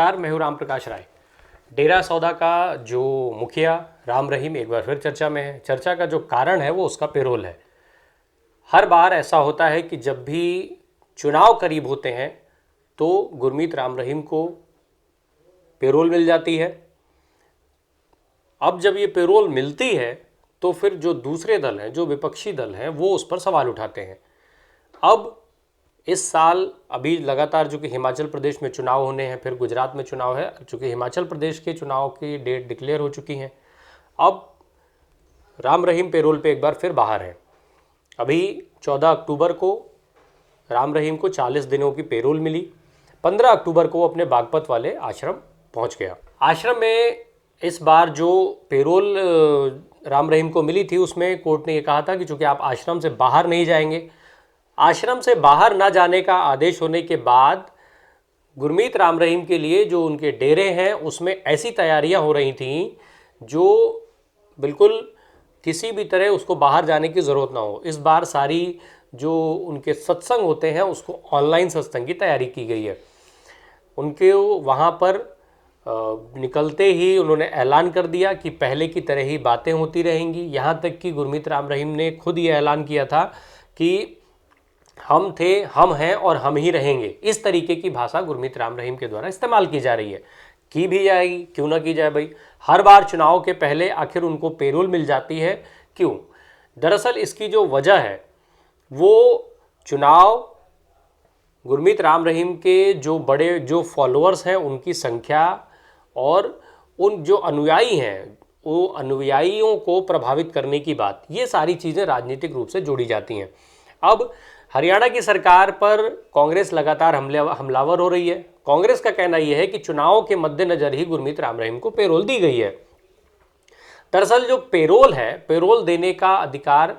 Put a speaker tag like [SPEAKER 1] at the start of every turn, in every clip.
[SPEAKER 1] नमस्कार, मैं हूं राम प्रकाश राय। डेरा सौदा का जो मुखिया राम रहीम एक बार फिर चर्चा में है। चर्चा का जो कारण है वो उसका पेरोल है। हर बार ऐसा होता है कि जब भी चुनाव करीब होते हैं तो गुरमीत राम रहीम को पेरोल मिल जाती है। अब जब ये पेरोल मिलती है तो फिर जो दूसरे दल हैं, जो विपक्षी दल हैं, वो उस पर सवाल उठाते हैं। अब इस साल अभी लगातार जो कि हिमाचल प्रदेश में चुनाव होने हैं, फिर गुजरात में चुनाव है, चूँकि हिमाचल प्रदेश के चुनाव की डेट डिक्लेयर हो चुकी हैं। अब राम रहीम पेरोल पे एक बार फिर बाहर हैं। अभी 14 अक्टूबर को राम रहीम को 40 दिनों की पेरोल मिली। 15 अक्टूबर को अपने बागपत वाले आश्रम पहुंच गया। आश्रम में इस बार जो पेरोल राम रहीम को मिली थी उसमें कोर्ट ने ये कहा था कि चूँकि आप आश्रम से बाहर नहीं जाएंगे, आश्रम से बाहर ना जाने का आदेश होने के बाद गुरमीत राम रहीम के लिए जो उनके डेरे हैं उसमें ऐसी तैयारियां हो रही थीं जो बिल्कुल किसी भी तरह उसको बाहर जाने की ज़रूरत ना हो। इस बार सारी जो उनके सत्संग होते हैं उसको ऑनलाइन सत्संग की तैयारी की गई है। उनके वहाँ पर निकलते ही उन्होंने ऐलान कर दिया कि पहले की तरह ही बातें होती रहेंगी। यहाँ तक कि गुरमीत राम रहीम ने खुद ये ऐलान किया था कि हम थे, हम हैं और हम ही रहेंगे। इस तरीके की भाषा गुरमीत राम रहीम के द्वारा इस्तेमाल की जा रही है। की भी जाएगी, क्यों ना की जाए भाई। हर बार चुनाव के पहले आखिर उनको पेरोल मिल जाती है, क्यों? दरअसल इसकी जो वजह है वो चुनाव, गुरमीत राम रहीम के जो बड़े जो फॉलोअर्स हैं उनकी संख्या और उन जो अनुयायी हैं वो अनुयायियों को प्रभावित करने की बात, ये सारी चीज़ें राजनीतिक रूप से जोड़ी जाती हैं। अब हरियाणा की सरकार पर कांग्रेस लगातार हमलावर हो रही है। कांग्रेस का कहना यह है कि चुनाव के मद्देनजर ही गुरमीत राम रहीम को पेरोल दी गई है। दरअसल जो पेरोल है, पेरोल देने का अधिकार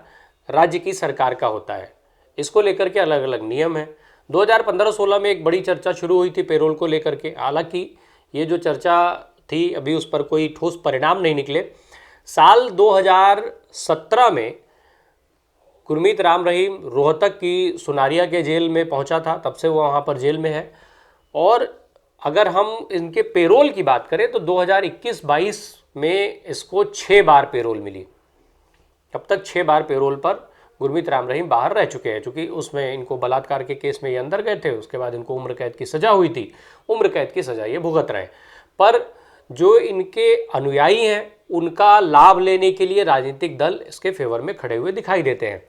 [SPEAKER 1] राज्य की सरकार का होता है। इसको लेकर के अलग अलग नियम हैं। 2015-16 में एक बड़ी चर्चा शुरू हुई थी पेरोल को लेकर के। हालांकि ये जो चर्चा थी अभी उस पर कोई ठोस परिणाम नहीं निकले। साल 2017 में गुरमीत राम रहीम रोहतक की सुनारिया के जेल में पहुंचा था, तब से वो वहाँ पर जेल में है। और अगर हम इनके पेरोल की बात करें तो 2021-22 में इसको 6 बार पेरोल मिली। अब तक 6 बार पेरोल पर गुरमीत राम रहीम बाहर रह चुके हैं। चूँकि उसमें इनको बलात्कार के केस में ये अंदर गए थे, उसके बाद इनको उम्र कैद की सज़ा हुई थी। उम्र कैद की सज़ा ये भुगत रहे। पर जो इनके अनुयायी हैं उनका लाभ लेने के लिए राजनीतिक दल इसके फेवर में खड़े हुए दिखाई देते हैं।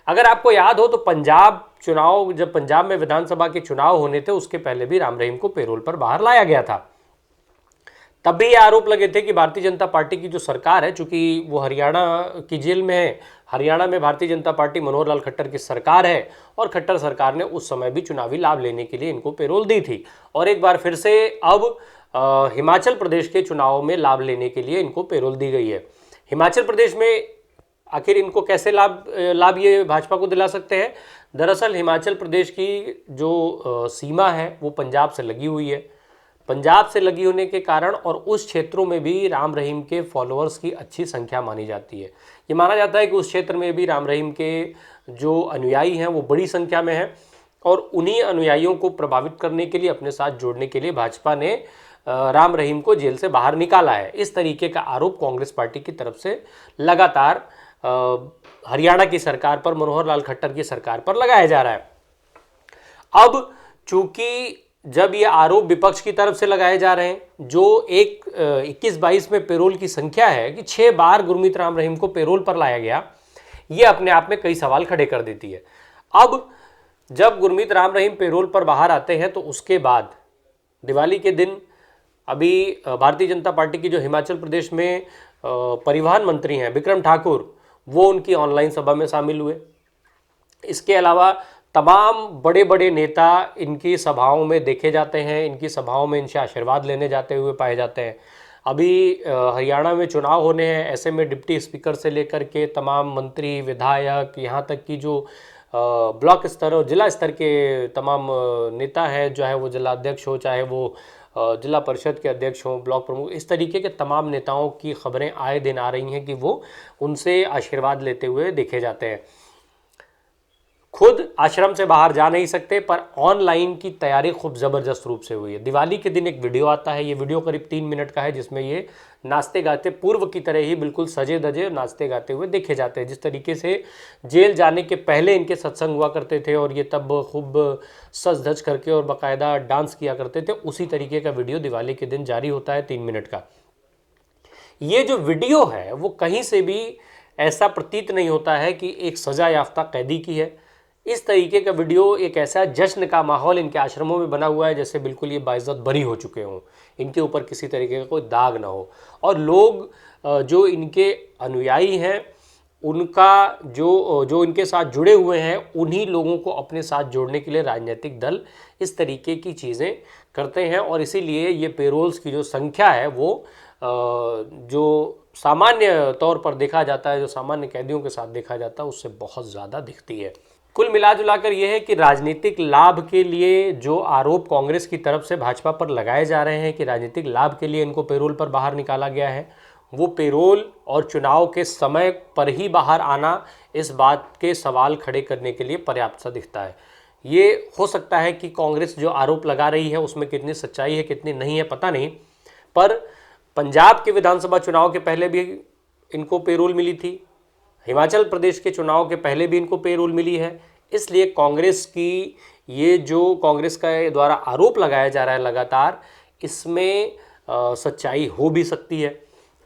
[SPEAKER 1] अगर आपको याद हो तो पंजाब चुनाव, जब पंजाब में विधानसभा के चुनाव होने थे उसके पहले भी राम रहीम को पेरोल पर बाहर लाया गया था। तब भी ये आरोप लगे थे कि भारतीय जनता पार्टी की जो सरकार है, चूंकि वो हरियाणा की जेल में है, हरियाणा में भारतीय जनता पार्टी मनोहर लाल खट्टर की सरकार है और खट्टर सरकार ने उस समय भी चुनावी लाभ लेने के लिए इनको पेरोल दी थी। और एक बार फिर से अब हिमाचल प्रदेश के चुनाव में लाभ लेने के लिए इनको पेरोल दी गई है। हिमाचल प्रदेश में आखिर इनको कैसे लाभ ये भाजपा को दिला सकते हैं? दरअसल हिमाचल प्रदेश की जो सीमा है वो पंजाब से लगी हुई है। पंजाब से लगी होने के कारण और उस क्षेत्रों में भी राम रहीम के फॉलोअर्स की अच्छी संख्या मानी जाती है। ये माना जाता है कि उस क्षेत्र में भी राम रहीम के जो अनुयायी हैं वो बड़ी संख्या में हैं और उन्हीं अनुयायियों को प्रभावित करने के लिए, अपने साथ जोड़ने के लिए भाजपा ने राम रहीम को जेल से बाहर निकाला है। इस तरीके का आरोप कांग्रेस पार्टी की तरफ से लगातार हरियाणा की सरकार पर, मनोहर लाल खट्टर की सरकार पर लगाया जा रहा है। अब चूंकि जब ये आरोप विपक्ष की तरफ से लगाए जा रहे हैं, जो 21-22 में पेरोल की संख्या है कि 6 बार गुरमीत राम रहीम को पेरोल पर लाया गया, ये अपने आप में कई सवाल खड़े कर देती है। अब जब गुरमीत राम रहीम पेरोल पर बाहर आते हैं तो उसके बाद दिवाली के दिन अभी भारतीय जनता पार्टी की जो हिमाचल प्रदेश में परिवहन मंत्री हैं बिक्रम ठाकुर, वो उनकी ऑनलाइन सभा में शामिल हुए। इसके अलावा तमाम बड़े बड़े नेता इनकी सभाओं में देखे जाते हैं, इनकी सभाओं में इनसे आशीर्वाद लेने जाते हुए पाए जाते हैं। अभी हरियाणा में चुनाव होने हैं, ऐसे में डिप्टी स्पीकर से लेकर के तमाम मंत्री, विधायक, यहाँ तक कि जो ब्लॉक स्तर और जिला स्तर के तमाम नेता हैं, चाहे वो जिलाध्यक्ष हो, चाहे वो जिला परिषद के अध्यक्ष हों, ब्लॉक प्रमुख, इस तरीके के तमाम नेताओं की खबरें आए दिन आ रही हैं कि वो उनसे आशीर्वाद लेते हुए देखे जाते हैं। खुद आश्रम से बाहर जा नहीं सकते, पर ऑनलाइन की तैयारी खूब ज़बरदस्त रूप से हुई है। दिवाली के दिन एक वीडियो आता है, ये वीडियो करीब 3 मिनट का है, जिसमें ये नाचते गाते पूर्व की तरह ही बिल्कुल सजे धजे नाचते गाते हुए देखे जाते हैं। जिस तरीके से जेल जाने के पहले इनके सत्संग हुआ करते थे और ये तब खूब सज धज करके और बाकायदा डांस किया करते थे, उसी तरीके का वीडियो दिवाली के दिन जारी होता है 3 मिनट का। ये जो वीडियो है वो कहीं से भी ऐसा प्रतीत नहीं होता है कि एक सजा याफ्ता कैदी की है। इस तरीके का वीडियो एक ऐसा जश्न का माहौल इनके आश्रमों में बना हुआ है जैसे बिल्कुल ये बाइज्जत बरी हो चुके हों, इनके ऊपर किसी तरीके का कोई दाग ना हो। और लोग जो इनके अनुयायी हैं, उनका जो इनके साथ जुड़े हुए हैं, उन्हीं लोगों को अपने साथ जोड़ने के लिए राजनीतिक दल इस तरीके की चीज़ें करते हैं। और इसीलिए ये पेरोल्स की जो संख्या है वो जो सामान्य तौर पर देखा जाता है, जो सामान्य कैदियों के साथ देखा जाता है, उससे बहुत ज़्यादा दिखती है। कुल मिला जुलाकर यह है कि राजनीतिक लाभ के लिए जो आरोप कांग्रेस की तरफ से भाजपा पर लगाए जा रहे हैं कि राजनीतिक लाभ के लिए इनको पेरोल पर बाहर निकाला गया है, वो पेरोल और चुनाव के समय पर ही बाहर आना इस बात के सवाल खड़े करने के लिए पर्याप्त सा दिखता है। ये हो सकता है कि कांग्रेस जो आरोप लगा रही है उसमें कितनी सच्चाई है कितनी नहीं है पता नहीं, पर पंजाब के विधानसभा चुनाव के पहले भी इनको पेरोल मिली थी, हिमाचल प्रदेश के चुनाव के पहले भी इनको पेरोल मिली है। इसलिए कांग्रेस की ये जो कांग्रेस का द्वारा आरोप लगाया जा रहा है लगातार, इसमें सच्चाई हो भी सकती है।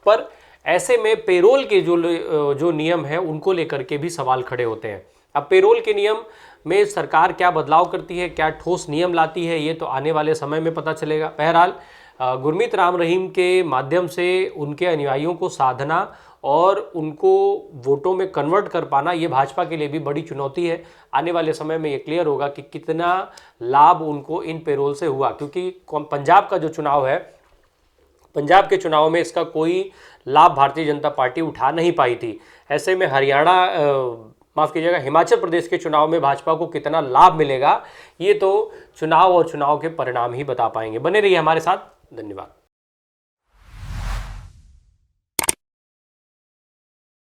[SPEAKER 1] पर ऐसे में पेरोल के जो नियम है उनको लेकर के भी सवाल खड़े होते हैं। अब पेरोल के नियम में सरकार क्या बदलाव करती है, क्या ठोस नियम लाती है, ये तो आने वाले समय में पता चलेगा। बहरहाल गुरमीत राम रहीम के माध्यम से उनके अनुयायियों को साधना और उनको वोटों में कन्वर्ट कर पाना, ये भाजपा के लिए भी बड़ी चुनौती है। आने वाले समय में ये क्लियर होगा कि कितना लाभ उनको इन पेरोल से हुआ, क्योंकि पंजाब का जो चुनाव है, पंजाब के चुनाव में इसका कोई लाभ भारतीय जनता पार्टी उठा नहीं पाई थी। ऐसे में हरियाणा माफ़ कीजिएगा हिमाचल प्रदेश के चुनाव में भाजपा को कितना लाभ मिलेगा, ये तो चुनाव और चुनाव के परिणाम ही बता पाएंगे। बने रहिए हमारे साथ, धन्यवाद।